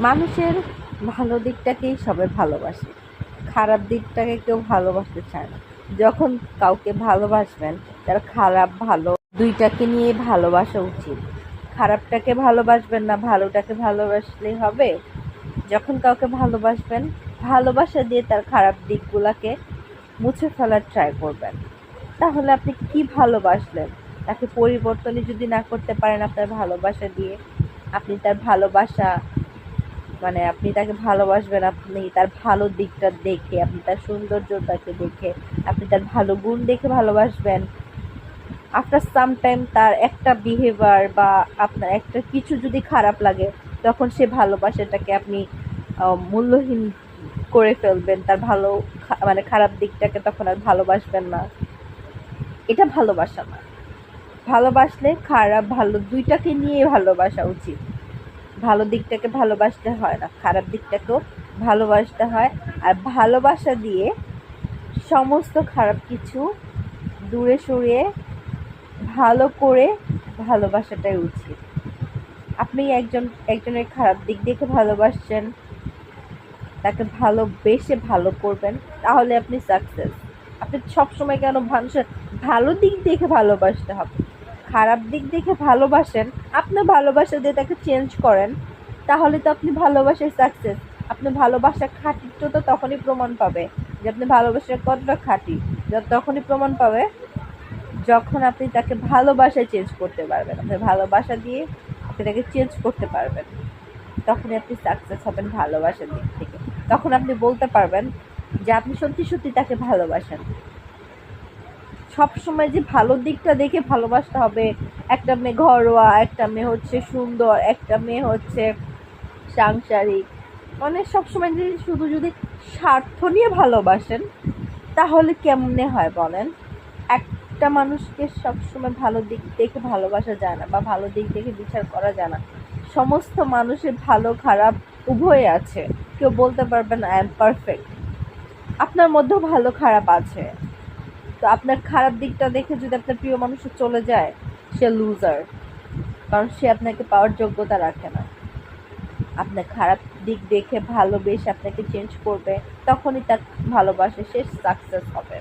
মানুষের ভালো দিকটাকেই সবাই ভালোবাসে, খারাপ দিকটাকে কেউ ভালোবাসতে চায় না। যখন কাউকে ভালোবাসবেন, তার খারাপ ভালো দুইটাকে নিয়ে ভালোবাসা উচিত। খারাপটাকে ভালোবাসবেন না, ভালোটাকে ভালোবাসলেই হবে? যখন কাউকে ভালোবাসবেন, ভালোবাসা দিয়ে তার খারাপ দিকগুলাকে মুছে ফেলার ট্রাই করবেন। তাহলে আপনি কি ভালোবাসলেন? তাকে পরিবর্তনই যদি না করতে পারেন আপনার ভালোবাসা দিয়ে, আপনি তার ভালোবাসা মানে আপনি তাকে ভালোবাসবেন, আপনি তার ভালো দিকটা দেখে, আপনি তার সৌন্দর্যটাকে দেখে, আপনি তার ভালো গুণ দেখে ভালোবাসবেন। আফটার সাম টাইম তার একটা বিহেভিয়ার বা আপনার একটা কিছু যদি খারাপ লাগে, তখন সে ভালোবাসাটাকে আপনি মূল্যহীন করে ফেলবেন। তার ভালো মানে খারাপ দিকটাকে তখন আর ভালোবাসবেন না। এটা ভালোবাসা না। ভালোবাসলে খারাপ ভালো দুইটাকে নিয়ে ভালোবাসা উচিত। ভালো দিকটাকে ভালোবাসতে হয় না, খারাপ দিকটাকেও ভালোবাসতে হয়। আর ভালোবাসা দিয়ে সমস্ত খারাপ কিছু দূরে সরিয়ে ভালো করে ভালোবাসাটাই উচিত। আপনি একজনের খারাপ দিক দেখে ভালোবাসছেন, তাকে ভালোবেসে ভালো করবেন, তাহলে আপনি সাকসেস। আপনি সবসময় কেন মানুষের ভালো দিক দেখে ভালোবাসতে হবে? খারাপ দিক দেখে ভালোবাসেন, আপনার ভালোবাসা দিয়ে তাকে চেঞ্জ করেন, তাহলে তো আপনি ভালোবাসায় সাকসেস। আপনি ভালোবাসা খাঁটিটা তো তখনই প্রমাণ পাবে যে আপনি ভালোবাসার কতটা খাঁটি, তখনই প্রমাণ পাবে যখন আপনি তাকে ভালোবাসায় চেঞ্জ করতে পারবেন। আপনার ভালোবাসা দিয়ে আপনি তাকে চেঞ্জ করতে পারবেন, তখনই আপনি সাকসেস হবেন ভালোবাসার দিক থেকে। তখন আপনি বলতে পারবেন যে আপনি সত্যি সত্যি তাকে ভালোবাসেন। সবসময় যে ভালো দিকটা দেখে ভালোবাসতে হবে, একটা মেয়ে ঘরোয়া, একটা মেয়ে হচ্ছে সুন্দর, একটা মেয়ে হচ্ছে সাংসারিক, মানে সবসময় যদি স্বার্থ নিয়ে ভালোবাসেন, তাহলে কেমনে হয় বলেন? একটা মানুষকে সবসময় ভালো দিক দেখে ভালোবাসা যায় না, বা ভালো দিক দেখে বিচার করা যায় না। সমস্ত মানুষের ভালো খারাপ উভয় আছে। কেউ বলতে পারবেন আই এম পারফেক্ট। আপনার মধ্যেও ভালো খারাপ আছে। তো আপনার খারাপ দিকটা দেখে যদি আপনার প্রিয় মানুষ চলে যায়, সে লুজার, কারণ সে আপনাকে পাওয়ার যোগ্যতা রাখে না। আপনার খারাপ দিক দেখে ভালোবেসে আপনাকে চেঞ্জ করবে, তখনই তার ভালোবাসে সে সাকসেস হবে।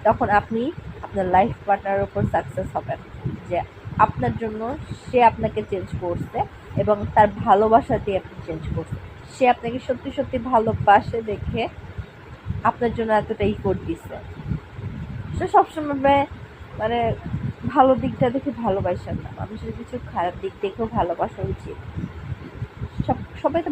তখন আপনি আপনার লাইফ পার্টনারের উপর সাকসেস হবেন যে আপনার জন্য সে আপনাকে চেঞ্জ করছে এবং তার ভালোবাসা দিয়ে আপনি চেঞ্জ করছে। সে আপনাকে সত্যি সত্যি ভালোবাসে দেখে আপনার জন্য এতটা ইফোর্ট দিছে। সে সবসময় মানে ভালো দিকটা দেখে ভালোবাসেন না, মানুষের কিছু খারাপ দিক দেখেও ভালোবাসা উচিত। সবাই তো